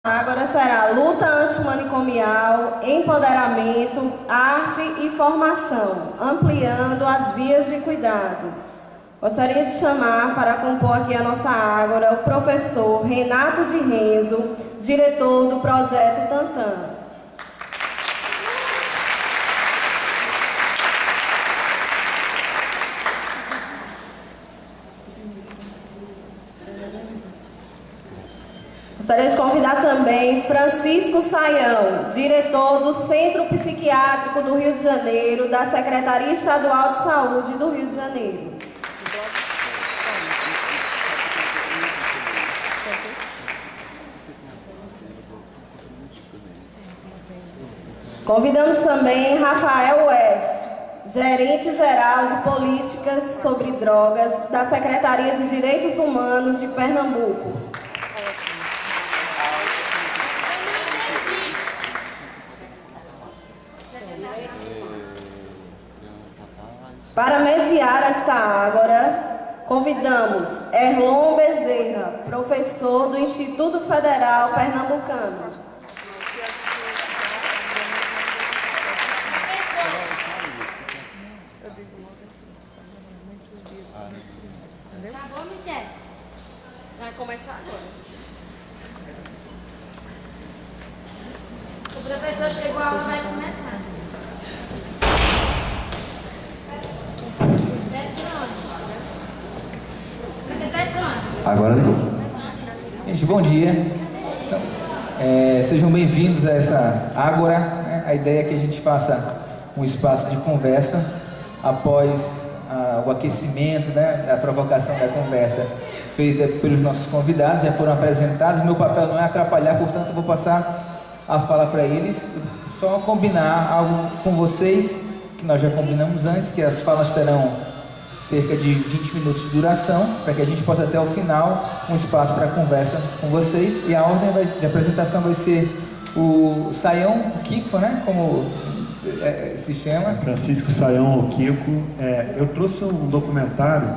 Agora será luta antimanicomial, empoderamento, arte e formação, ampliando as vias de cuidado. Gostaria de chamar para compor aqui a nossa ágora o professor Renato de Renzo, diretor do projeto Tantan. Gostaria de convidar também Francisco Saião, diretor do Centro Psiquiátrico do Rio de Janeiro, da Secretaria Estadual de Saúde do Rio de Janeiro. Convidamos também Rafael West, gerente-geral de Políticas sobre Drogas da Secretaria de Direitos Humanos de Pernambuco. Para mediar esta ágora, convidamos Erlon Bezerra, professor do Instituto Federal Pernambucano. Tá bom, Michele? Vai começar agora. O professor chegou, a aula vai começar. Agora ligou. Gente, bom dia. Sejam bem-vindos a essa ágora, né? A ideia é que a gente faça um espaço de conversa após o aquecimento, né, da provocação da conversa feita pelos nossos convidados, já foram apresentados. Meu papel não é atrapalhar, portanto eu vou passar a fala para eles, só combinar algo com vocês, que nós já combinamos antes, que as falas terão cerca de 20 minutos de duração, para que a gente possa até o final um espaço para conversa com vocês. E a ordem de apresentação vai ser o Saião, o Kiko, né, como se chama? Francisco Saião, o Kiko. Eu trouxe um documentário,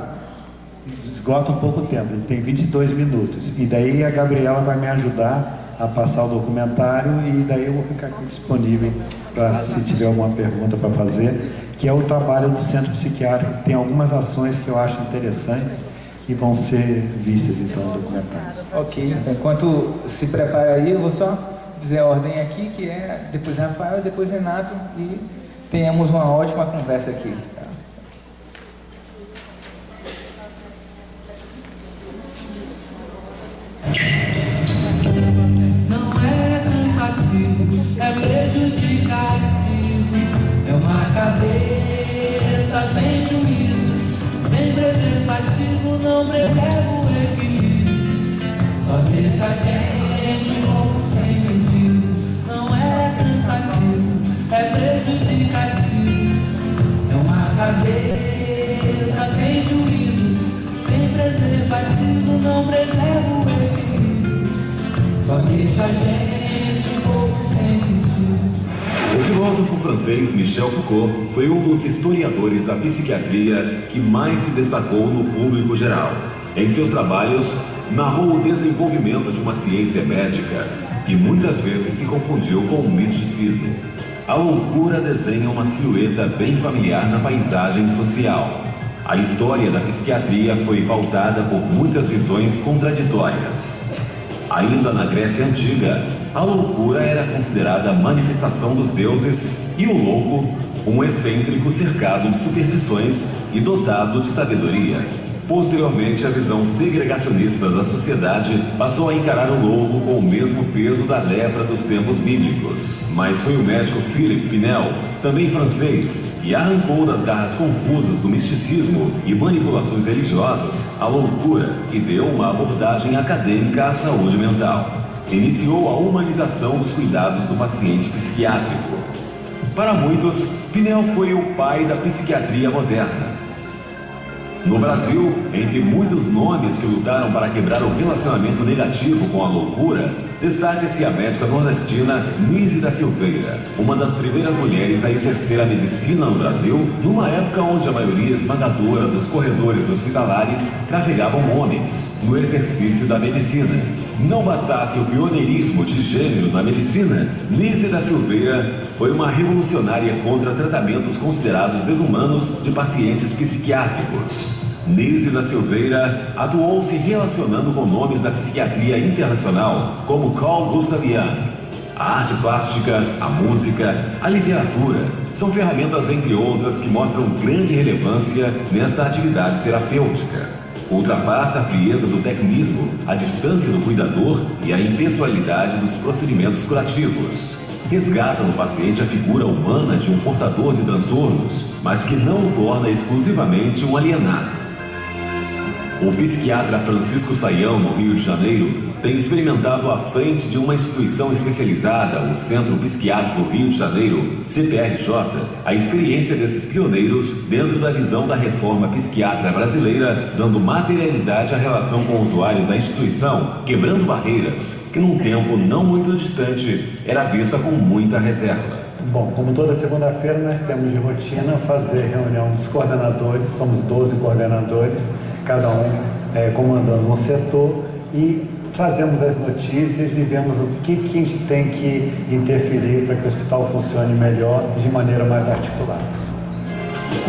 esgota um pouco o tempo, ele tem 22 minutos. E daí a Gabriela vai me ajudar a passar o documentário e daí eu vou ficar aqui disponível para se tiver alguma pergunta para fazer, que é o trabalho do Centro Psiquiátrico. Tem algumas ações que eu acho interessantes que vão ser vistas então no documentário. Ok, então, enquanto se prepara aí, eu vou só dizer a ordem aqui, que é depois Rafael, depois Renato, e tenhamos uma ótima conversa aqui. Tá? Não é cansativo, é prejudicativo, é uma cabeça sem juízo, sem preservativo, não preserva o equilíbrio, só deixa a gente um pouco sem sentido. Não é cansativo, é prejudicativo, é uma cabeça sem juízo, sem preservativo, não preserva o equilíbrio, só deixa a gente um pouco sem sentido. O filósofo francês Michel Foucault foi um dos historiadores da psiquiatria que mais se destacou no público geral. Em seus trabalhos, narrou o desenvolvimento de uma ciência médica que muitas vezes se confundiu com o misticismo. A loucura desenha uma silhueta bem familiar na paisagem social. A história da psiquiatria foi pautada por muitas visões contraditórias. Ainda na Grécia Antiga, a loucura era considerada a manifestação dos deuses e o louco, um excêntrico cercado de superstições e dotado de sabedoria. Posteriormente, a visão segregacionista da sociedade passou a encarar o louco com o mesmo peso da lepra dos tempos bíblicos. Mas foi o médico Philippe Pinel, também francês, que arrancou das garras confusas do misticismo e manipulações religiosas a loucura, que deu uma abordagem acadêmica à saúde mental. Iniciou a humanização dos cuidados do paciente psiquiátrico. Para muitos, Pinel foi o pai da psiquiatria moderna. No Brasil, entre muitos nomes que lutaram para quebrar o relacionamento negativo com a loucura, Destaca-se a médica nordestina Nise da Silveira, uma das primeiras mulheres a exercer a medicina no Brasil, numa época onde a maioria esmagadora dos corredores hospitalares trafegavam homens no exercício da medicina. Não bastasse o pioneirismo de gênero na medicina, Nise da Silveira foi uma revolucionária contra tratamentos considerados desumanos de pacientes psiquiátricos. Nise da Silveira atuou se relacionando com nomes da psiquiatria internacional, como Carl Gustav Jung. A arte plástica, a música, a literatura são ferramentas, entre outras, que mostram grande relevância nesta atividade terapêutica. Ultrapassa a frieza do tecnismo, a distância do cuidador e a impessoalidade dos procedimentos curativos. Resgata no paciente a figura humana de um portador de transtornos, mas que não o torna exclusivamente um alienado. O psiquiatra Francisco Saião, no Rio de Janeiro, tem experimentado à frente de uma instituição especializada, o Centro Psiquiátrico Rio de Janeiro, CPRJ, a experiência desses pioneiros dentro da visão da reforma psiquiátrica brasileira, dando materialidade à relação com o usuário da instituição, quebrando barreiras que num tempo não muito distante era vista com muita reserva. Bom, como toda segunda-feira nós temos de rotina fazer reunião dos coordenadores, somos 12 coordenadores, cada um comandando um setor, e trazemos as notícias e vemos o que a gente tem que interferir para que o hospital funcione melhor e de maneira mais articulada.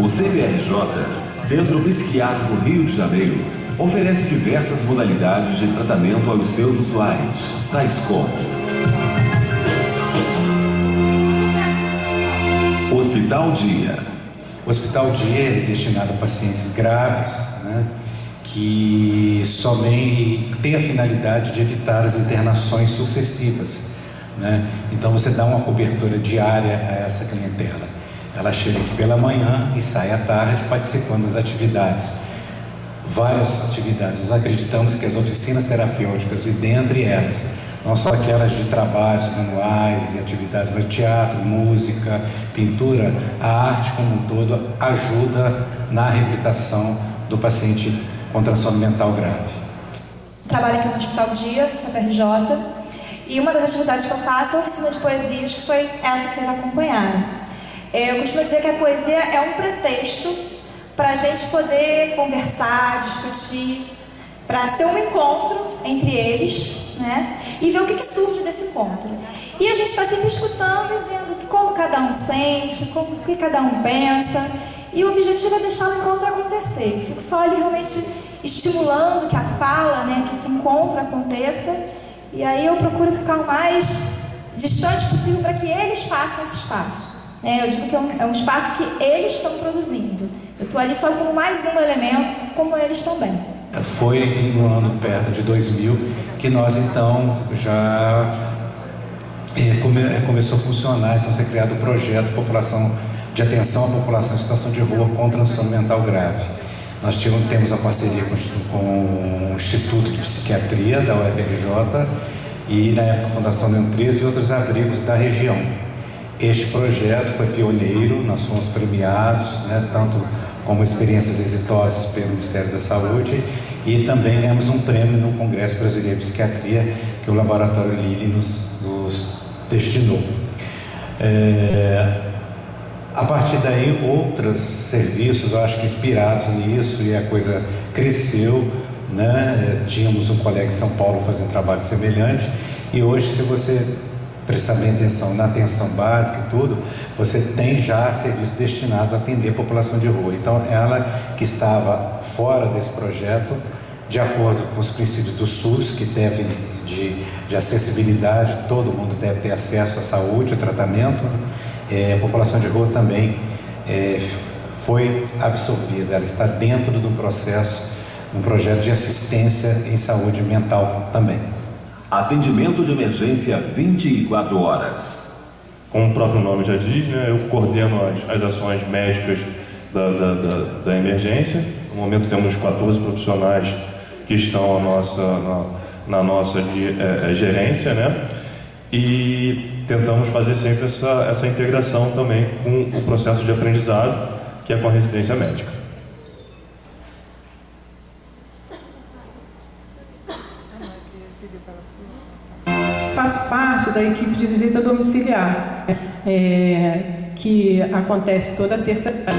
O CPRJ, Centro Psiquiátrico Rio de Janeiro, oferece diversas modalidades de tratamento aos seus usuários, tais como Hospital Dia. O Hospital Dia é destinado a pacientes graves, que somente tem a finalidade de evitar as internações sucessivas, Então você dá uma cobertura diária a essa clientela. Ela chega aqui pela manhã e sai à tarde participando das atividades. Várias atividades. Nós acreditamos que as oficinas terapêuticas, e dentre elas, não só aquelas de trabalhos manuais e atividades, mas teatro, música, pintura, a arte como um todo ajuda na reabilitação do paciente com transtorno mental grave. Trabalho aqui no Hospital Dia, do CPRJ, e uma das atividades que eu faço é a oficina de poesias, que foi essa que vocês acompanharam. Eu costumo dizer que a poesia é um pretexto para a gente poder conversar, discutir, para ser um encontro entre eles, e ver o que surge desse encontro. E a gente está sempre escutando e vendo como cada um sente, o que cada um pensa, e o objetivo é deixar o encontro acontecer. Eu fico só ali realmente estimulando que a fala, que esse encontro aconteça, e aí eu procuro ficar o mais distante possível para que eles façam esse espaço. Eu digo que é um espaço que eles estão produzindo. Eu estou ali só como mais um elemento, como eles também. Foi no ano perto de 2000 que nós então já começou a funcionar, então ser criado o projeto de atenção à população em situação de rua com transtorno mental grave. Nós temos a parceria com o Instituto de Psiquiatria da UFRJ e, na época, a Fundação Leão 13 e outros abrigos da região. Este projeto foi pioneiro, nós fomos premiados, tanto como experiências exitosas pelo Ministério da Saúde, e também ganhamos um prêmio no Congresso Brasileiro de Psiquiatria, que o Laboratório Lilly nos destinou. A partir daí, outros serviços, eu acho que inspirados nisso, e a coisa cresceu, Tínhamos um colega em São Paulo fazendo um trabalho semelhante, e hoje, se você prestar bem atenção na atenção básica e tudo, você tem já serviços destinados a atender a população de rua. Então, ela que estava fora desse projeto, de acordo com os princípios do SUS, que devem de acessibilidade, todo mundo deve ter acesso à saúde, ao tratamento, a população de rua também foi absorvida, ela está dentro de um processo, um projeto de assistência em saúde mental também. Atendimento de emergência 24 horas. Como o próprio nome já diz, eu coordeno as ações médicas da emergência. No momento temos 14 profissionais que estão na nossa gerência, e tentamos fazer sempre essa integração também com o processo de aprendizado, que é com a residência médica. parte da equipe de visita domiciliar, que acontece toda terça-feira.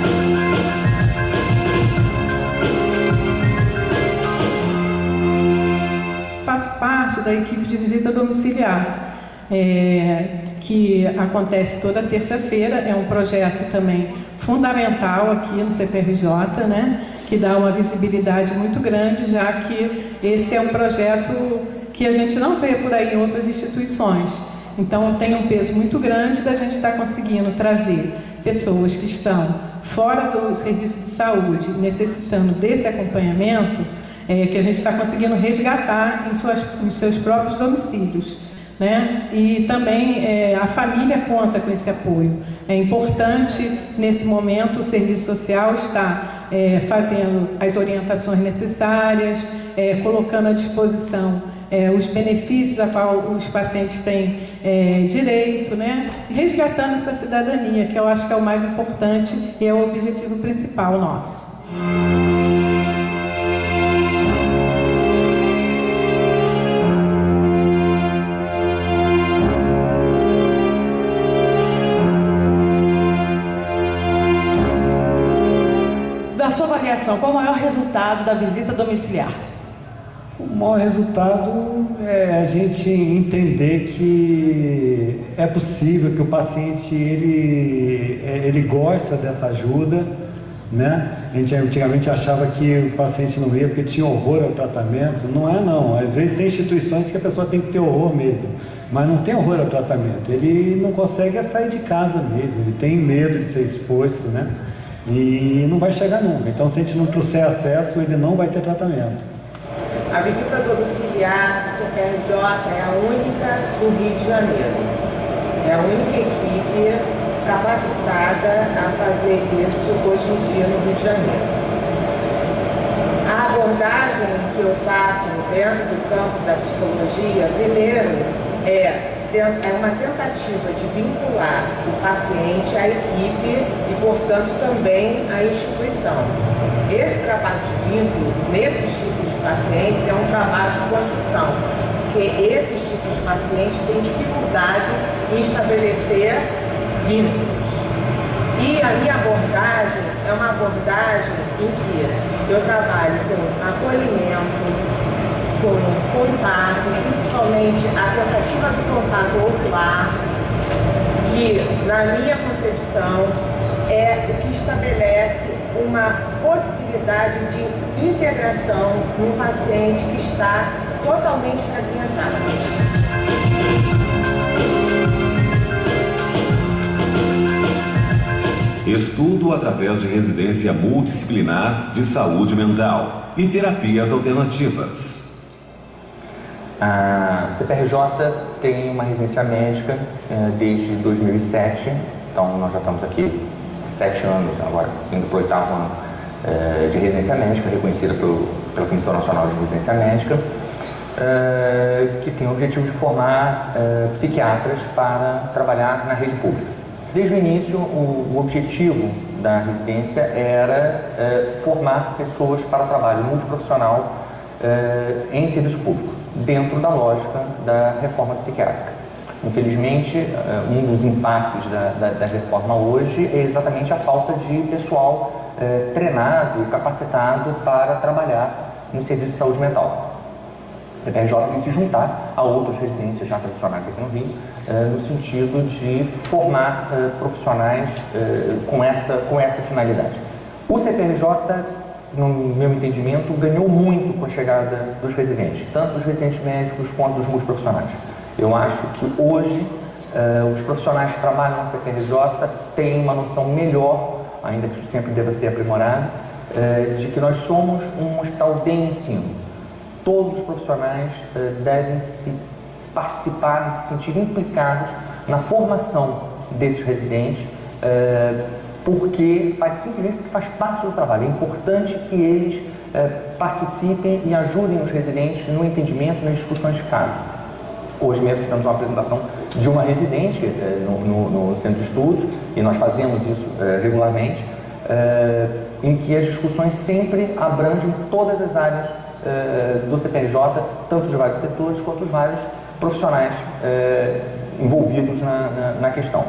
Faço parte da equipe de visita domiciliar, que acontece toda terça-feira. É um projeto também fundamental aqui no CPRJ, né, que dá uma visibilidade muito grande, já que esse é um projeto que a gente não vê por aí em outras instituições. Então tem um peso muito grande da gente estar conseguindo trazer pessoas que estão fora do serviço de saúde, necessitando desse acompanhamento, que a gente está conseguindo resgatar em seus próprios domicílios, né? E também a família conta com esse apoio. É importante, nesse momento, o serviço social estar fazendo as orientações necessárias, colocando à disposição os benefícios a qual os pacientes têm direito, né? E resgatando essa cidadania, que eu acho que é o mais importante e é o objetivo principal nosso. Da sua avaliação, qual é o maior resultado da visita domiciliar? O maior resultado é a gente entender que é possível, que o paciente ele gosta dessa ajuda, né? A gente antigamente achava que o paciente não ia porque tinha horror ao tratamento. Não é não, às vezes tem instituições que a pessoa tem que ter horror mesmo, mas não tem horror ao tratamento, ele não consegue sair de casa mesmo, ele tem medo de ser exposto, né? E não vai chegar nunca. Então, se a gente não trouxer acesso, ele não vai ter tratamento. A visita domiciliar do CPRJ é a única do Rio de Janeiro. É a única equipe capacitada a fazer isso hoje em dia no Rio de Janeiro. A abordagem que eu faço dentro do campo da psicologia, primeiro, é uma tentativa de vincular o paciente à equipe e, portanto, também à instituição. Esse trabalho de vínculo, nesses tipos de pacientes, é um trabalho de construção, porque esses tipos de pacientes têm dificuldade em estabelecer vínculos. E a minha abordagem é uma abordagem em que eu trabalho com acolhimento, com contato, principalmente a tentativa do contato ocular, que, na minha concepção, é o que estabelece uma possibilidade de integração num paciente que está totalmente fragmentado. Estudo através de residência multidisciplinar de saúde mental e terapias alternativas. A CPRJ tem uma residência médica desde 2007, então nós já estamos aqui 7 anos agora, indo para o 8º ano de residência médica, reconhecida pela Comissão Nacional de Residência Médica, que tem o objetivo de formar psiquiatras para trabalhar na rede pública. Desde o início, o objetivo da residência era formar pessoas para o trabalho multiprofissional em serviço público, dentro da lógica da reforma psiquiátrica. Infelizmente, um dos impasses da reforma hoje é exatamente a falta de pessoal treinado e capacitado para trabalhar no serviço de saúde mental. O CPRJ tem se juntar a outras residências já tradicionais aqui no Rio, no sentido de formar profissionais com essa finalidade. O CPRJ, no meu entendimento, ganhou muito com a chegada dos residentes, tanto dos residentes médicos quanto dos multiprofissionais. Eu acho que hoje os profissionais que trabalham no CPRJ têm uma noção melhor, ainda que isso sempre deva ser aprimorado, de que nós somos um hospital de ensino. Todos os profissionais devem se participar e se sentir implicados na formação desses residentes, simplesmente porque faz parte do trabalho. É importante que eles participem e ajudem os residentes no entendimento, nas discussões de caso. Hoje mesmo tivemos uma apresentação de uma residente no centro de estudos, e nós fazemos isso regularmente, em que as discussões sempre abrangem todas as áreas do CPRJ, tanto de vários setores quanto os vários profissionais envolvidos na questão.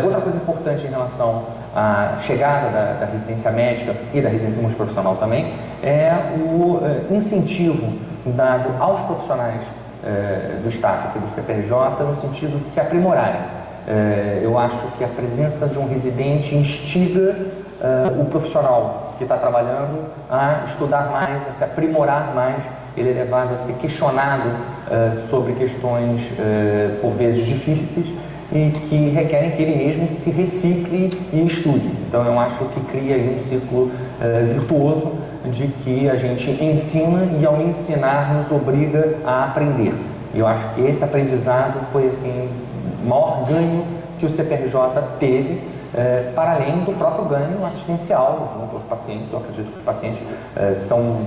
Outra coisa importante em relação à chegada da residência médica e da residência multiprofissional também é o incentivo dado aos profissionais do staff aqui do CPRJ no sentido de se aprimorarem. Eu acho que a presença de um residente instiga o profissional que está trabalhando a estudar mais, a se aprimorar mais. Ele é levado a ser questionado sobre questões, por vezes, difíceis e que requerem que ele mesmo se recicle e estude. Então, eu acho que cria aí um ciclo virtuoso de que a gente ensina e, ao ensinar, nos obriga a aprender. E eu acho que esse aprendizado foi, assim, o maior ganho que o CPRJ teve, para além do próprio ganho assistencial junto aos pacientes. Eu acredito que os pacientes são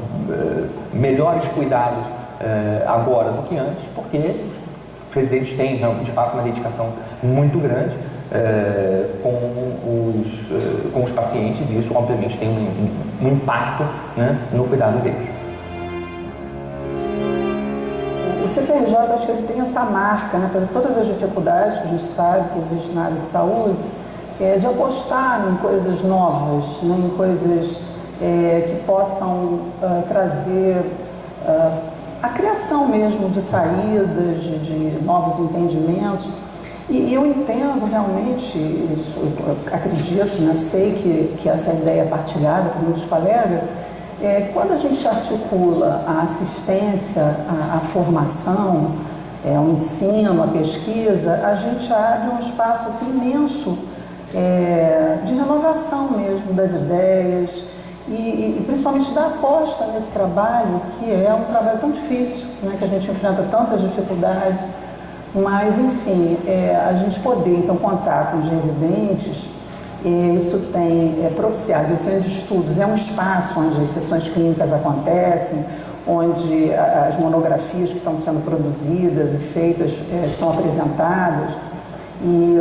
melhores cuidados agora do que antes, porque os residentes têm, de fato, uma dedicação muito grande com os pacientes, e isso, obviamente, tem um impacto, né, no cuidado deles. O CPRJ, acho que ele tem essa marca, né, para todas as dificuldades que a gente sabe que existe na área de saúde, de apostar em coisas novas, né, em coisas que possam trazer a criação mesmo de saídas, de novos entendimentos. E eu entendo realmente isso, eu acredito, né, sei que essa ideia é partilhada por muitos colegas. Quando a gente articula a assistência, a formação, o ensino, a pesquisa, a gente abre um espaço assim, imenso de renovação mesmo das ideias e principalmente da aposta nesse trabalho, que é um trabalho tão difícil, né, que a gente enfrenta tantas dificuldades, mas, enfim, a gente poder, então, contar com os residentes. Isso tem propiciado, o Centro de Estudos é um espaço onde as sessões clínicas acontecem, onde as monografias que estão sendo produzidas e feitas são apresentadas, e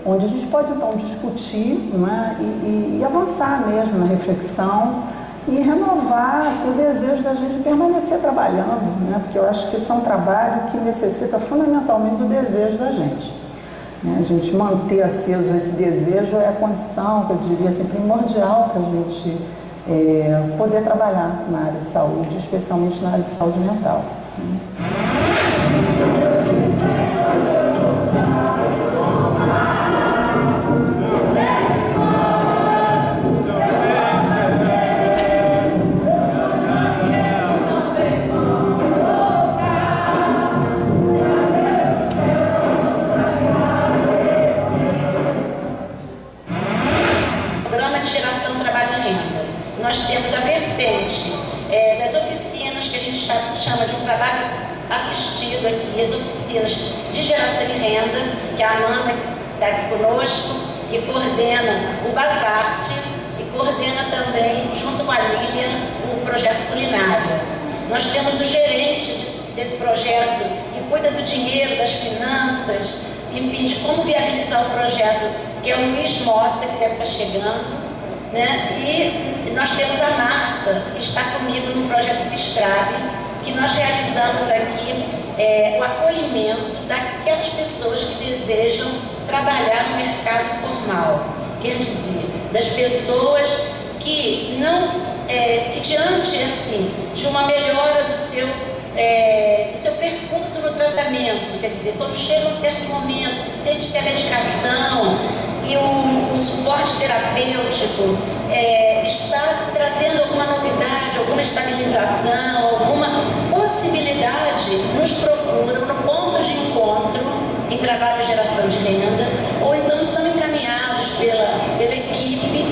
onde a gente pode, então, discutir, né, e avançar mesmo na reflexão e renovar assim, o desejo da gente de permanecer trabalhando, né, porque eu acho que esse é um trabalho que necessita fundamentalmente do desejo da gente. A gente manter aceso esse desejo é a condição, que eu diria assim, primordial para a gente poder trabalhar na área de saúde, especialmente na área de saúde mental. Nós temos a vertente das oficinas, que a gente chama de um trabalho assistido aqui, as oficinas de geração de renda, que a Amanda está aqui conosco, que coordena o Basarte e coordena também, junto com a Lilian, o projeto Culinária. Nós temos o gerente desse projeto, que cuida do dinheiro, das finanças, enfim, de como viabilizar o projeto, que é o Luiz Mota, que deve estar chegando, né? E nós temos a Marta, que está comigo no projeto Pistrave, que nós realizamos aqui o acolhimento daquelas pessoas que desejam trabalhar no mercado informal. Quer dizer, das pessoas que não, que diante assim, de uma melhora do seu percurso no tratamento, quer dizer, quando chega um certo momento que sente que a medicação e o suporte terapêutico está trazendo alguma novidade, alguma estabilização, alguma possibilidade, nos procuram no ponto de encontro em trabalho e geração de renda, ou então são encaminhados pela equipe